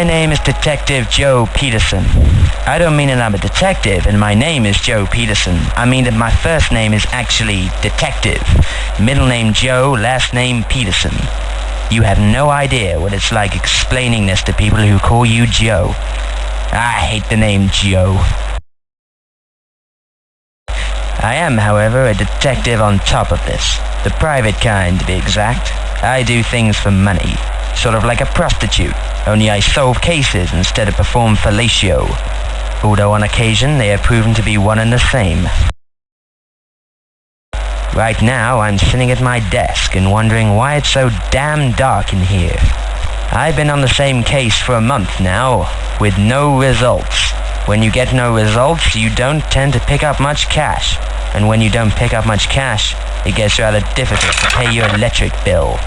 My name is Detective Joe Peterson. I don't mean that I'm a detective and my name is Joe Peterson. I mean that my first name is actually Detective. Middle name Joe, last name Peterson. You have no idea what it's like explaining this to people who call you Joe. I hate the name Joe. I am, however, a detective on top of this. The private kind, to be exact. I do things for money. Sort of like a prostitute, only I solve cases instead of perform fellatio. Although on occasion they have proven to be one and the same. Right now I'm sitting at my desk and wondering why it's so damn dark in here. I've been on the same case for a month now, with no results. When you get no results, you don't tend to pick up much cash. And when you don't pick up much cash, it gets rather difficult to pay your electric bill.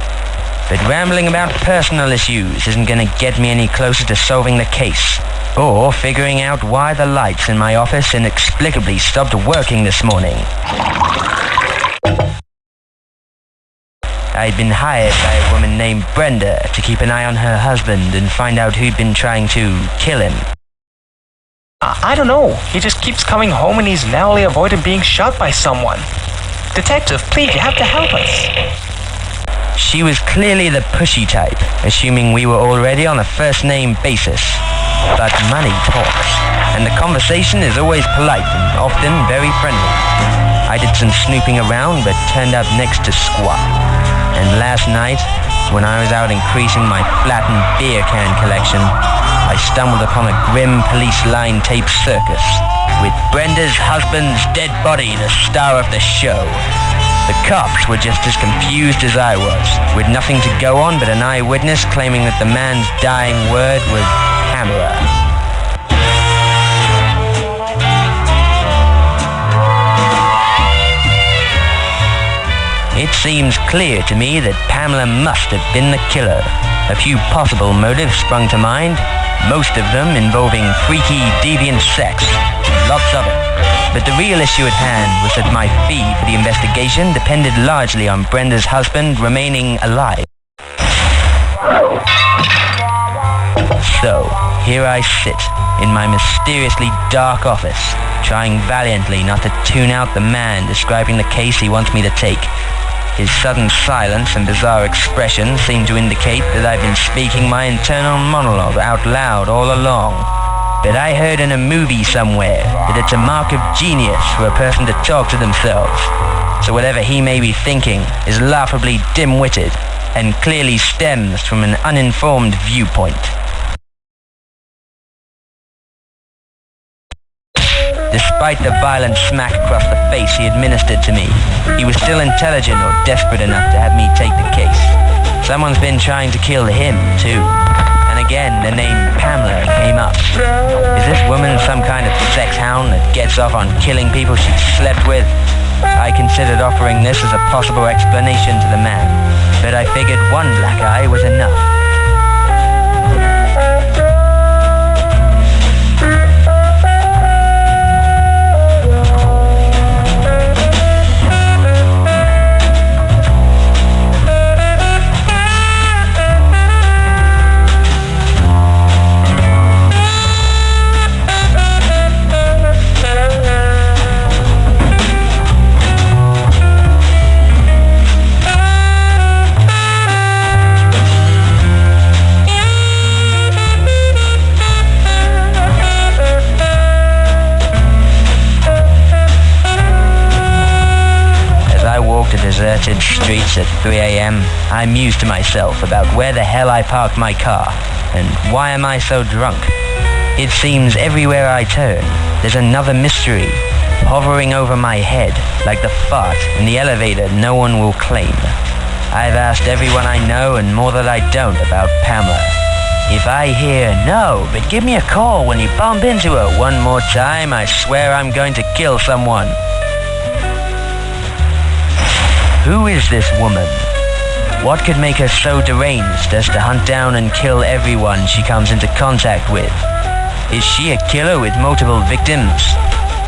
But rambling about personal issues isn't going to get me any closer to solving the case, or figuring out why the lights in my office inexplicably stopped working this morning. I'd been hired by a woman named Brenda to keep an eye on her husband and find out who'd been trying to kill him. I don't know. He just keeps coming home and he's narrowly avoided being shot by someone. Detective, please, you have to help us. She was clearly the pushy type, assuming we were already on a first-name basis. But money talks, and the conversation is always polite and often very friendly. I did some snooping around, but turned up next to squat. And last night, when I was out increasing my flattened beer can collection, I stumbled upon a grim police line tape circus, with Brenda's husband's dead body the star of the show. The cops were just as confused as I was, with nothing to go on but an eyewitness claiming that the man's dying word was Pamela. It seems clear to me that Pamela must have been the killer. A few possible motives sprung to mind, most of them involving freaky, deviant sex. Lots of it. But the real issue at hand was that my fee for the investigation depended largely on Brenda's husband remaining alive. So, here I sit, in my mysteriously dark office, trying valiantly not to tune out the man describing the case he wants me to take. His sudden silence and bizarre expression seem to indicate that I've been speaking my internal monologue out loud all along. But I heard in a movie somewhere that it's a mark of genius for a person to talk to themselves. So whatever he may be thinking is laughably dim-witted and clearly stems from an uninformed viewpoint. Despite the violent smack across the face he administered to me, he was still intelligent or desperate enough to have me take the case. Someone's been trying to kill him, too. And again, the name Pamela came up. Is this woman some kind of sex hound that gets off on killing people she slept with? I considered offering this as a possible explanation to the man, but I figured one black eye was enough. Deserted streets at 3 a.m., I mused to myself about where the hell I parked my car, and why am I so drunk? It seems everywhere I turn, there's another mystery, hovering over my head, like the fart in the elevator no one will claim. I've asked everyone I know and more that I don't about Pamela. If I hear, "No, but give me a call when you bump into her one more time, I swear I'm going to kill someone." Who is this woman? What could make her so deranged as to hunt down and kill everyone she comes into contact with? Is she a killer with multiple victims?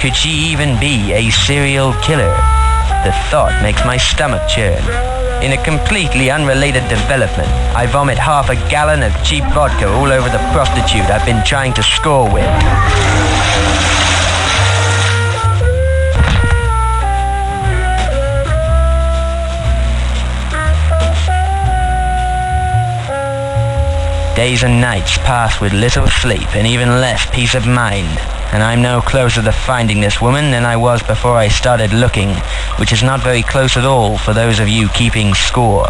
Could she even be a serial killer? The thought makes my stomach churn. In a completely unrelated development, I vomit half a gallon of cheap vodka all over the prostitute I've been trying to score with. Days and nights pass with little sleep and even less peace of mind, and I'm no closer to finding this woman than I was before I started looking, which is not very close at all for those of you keeping score.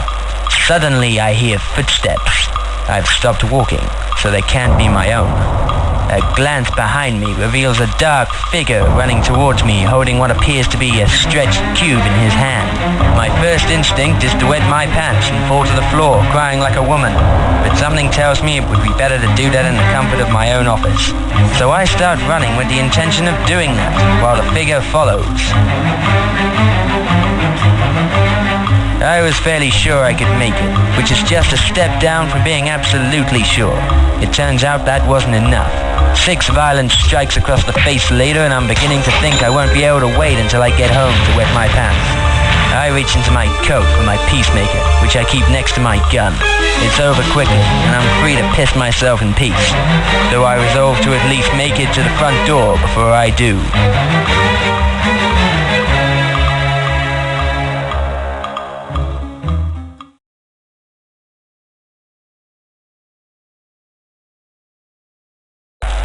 Suddenly I hear footsteps. I've stopped walking, so they can't be my own. A glance behind me reveals a dark figure running towards me, holding what appears to be a stretched cube in his hand. My first instinct is to wet my pants and fall to the floor, crying like a woman, but something tells me it would be better to do that in the comfort of my own office. So I start running with the intention of doing that, while the figure follows. I was fairly sure I could make it, which is just a step down from being absolutely sure. It turns out that wasn't enough. 6 violent strikes across the face later, and I'm beginning to think I won't be able to wait until I get home to wet my pants. I reach into my coat for my peacemaker, which I keep next to my gun. It's over quickly, and I'm free to piss myself in peace, though I resolve to at least make it to the front door before I do.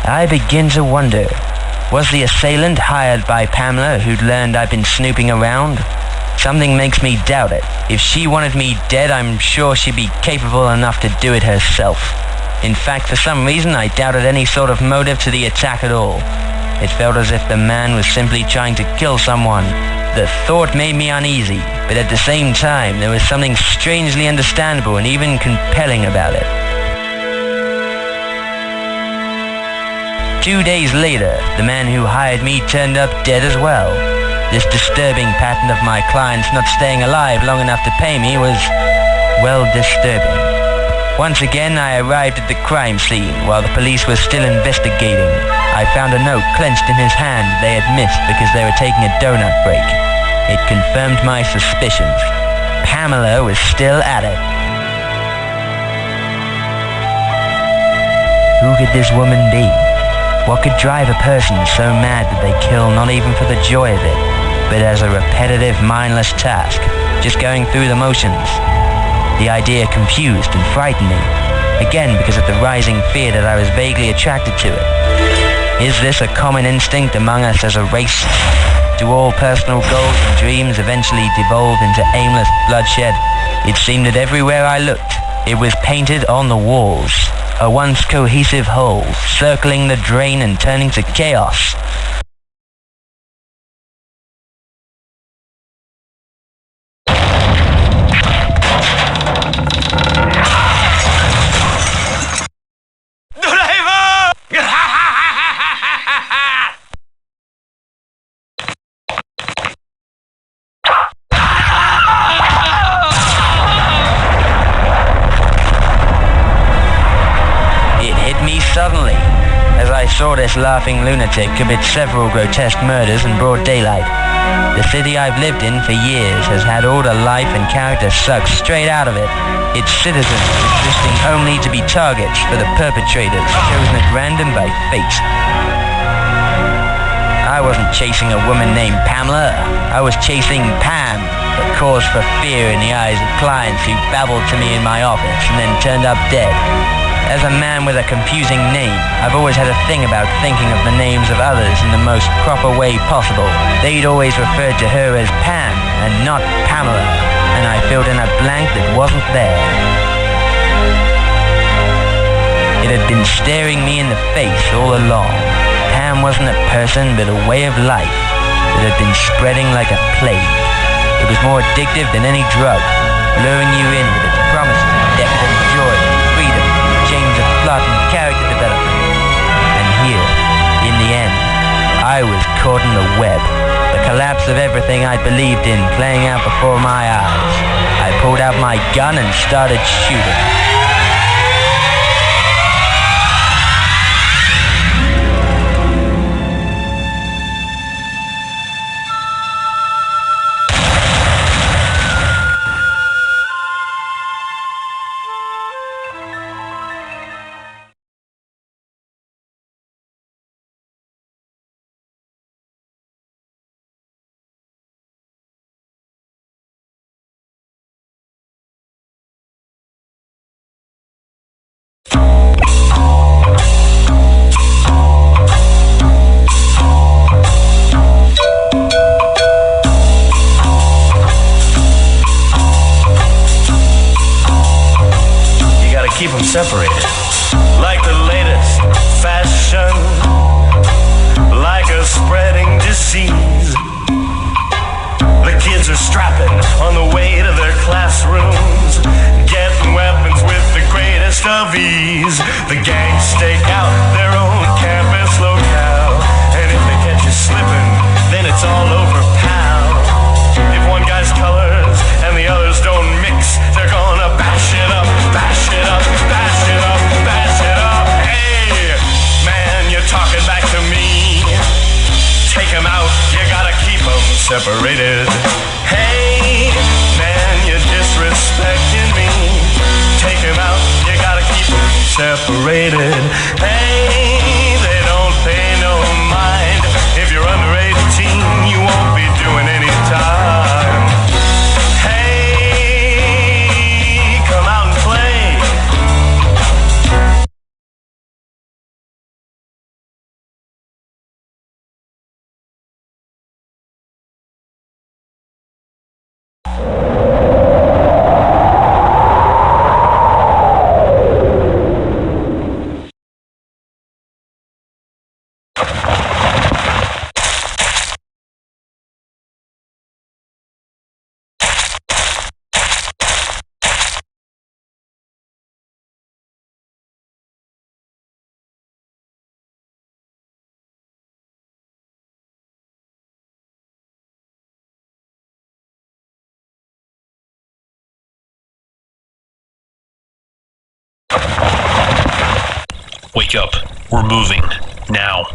I begin to wonder, was the assailant hired by Pamela, who'd learned I've been snooping around? Something makes me doubt it. If she wanted me dead, I'm sure she'd be capable enough to do it herself. In fact, for some reason, I doubted any sort of motive to the attack at all. It felt as if the man was simply trying to kill someone. The thought made me uneasy, but at the same time, there was something strangely understandable and even compelling about it. 2 days later, the man who hired me turned up dead as well. This disturbing pattern of my clients not staying alive long enough to pay me was, well, disturbing. Once again, I arrived at the crime scene while the police were still investigating. I found a note clenched in his hand they had missed because they were taking a donut break. It confirmed my suspicions. Pamela was still at it. Who could this woman be? What could drive a person so mad that they kill not even for the joy of it, but as a repetitive, mindless task, just going through the motions? The idea confused and frightened me, again because of the rising fear that I was vaguely attracted to it. Is this a common instinct among us as a race? Do all personal goals and dreams eventually devolve into aimless bloodshed? It seemed that everywhere I looked, it was painted on the walls. A once cohesive whole, circling the drain and turning to chaos. Suddenly, as I saw this laughing lunatic commit several grotesque murders in broad daylight. The city I've lived in for years has had all the life and character sucked straight out of it, its citizens existing only to be targets for the perpetrators chosen at random by fate. I wasn't chasing a woman named Pamela, I was chasing Pam, the cause for fear in the eyes of clients who babbled to me in my office and then turned up dead. As a man with a confusing name, I've always had a thing about thinking of the names of others in the most proper way possible. They'd always referred to her as Pam and not Pamela, and I filled in a blank that wasn't there. It had been staring me in the face all along. Pam wasn't a person, but a way of life that had been spreading like a plague. It was more addictive than any drug, luring you in with its promises of decadent joy, freedom, chains of plot and character development. And here, in the end, I was caught in the web, the collapse of everything I believed in playing out before my eyes. I pulled out my gun and started shooting. seas. The kids are strapping on the way to their classrooms, getting weapons with the greatest of ease. The gangs stake out their own campus locale, and if they catch you slipping, then it's all over, pal. If one guy's colors and the others don't mix, they're gonna bash it up, bash it up, bash it up, bash it up. Hey, man, you're talking back to me. Take 'em out, you gotta keep 'em separated. Hey, man, you're disrespecting me. Take 'em out, you gotta keep 'em separated. Hey, they don't pay no mind. If you're under 18, you won't be doing any time. Hey, come out and play. Wake up. We're moving. Now.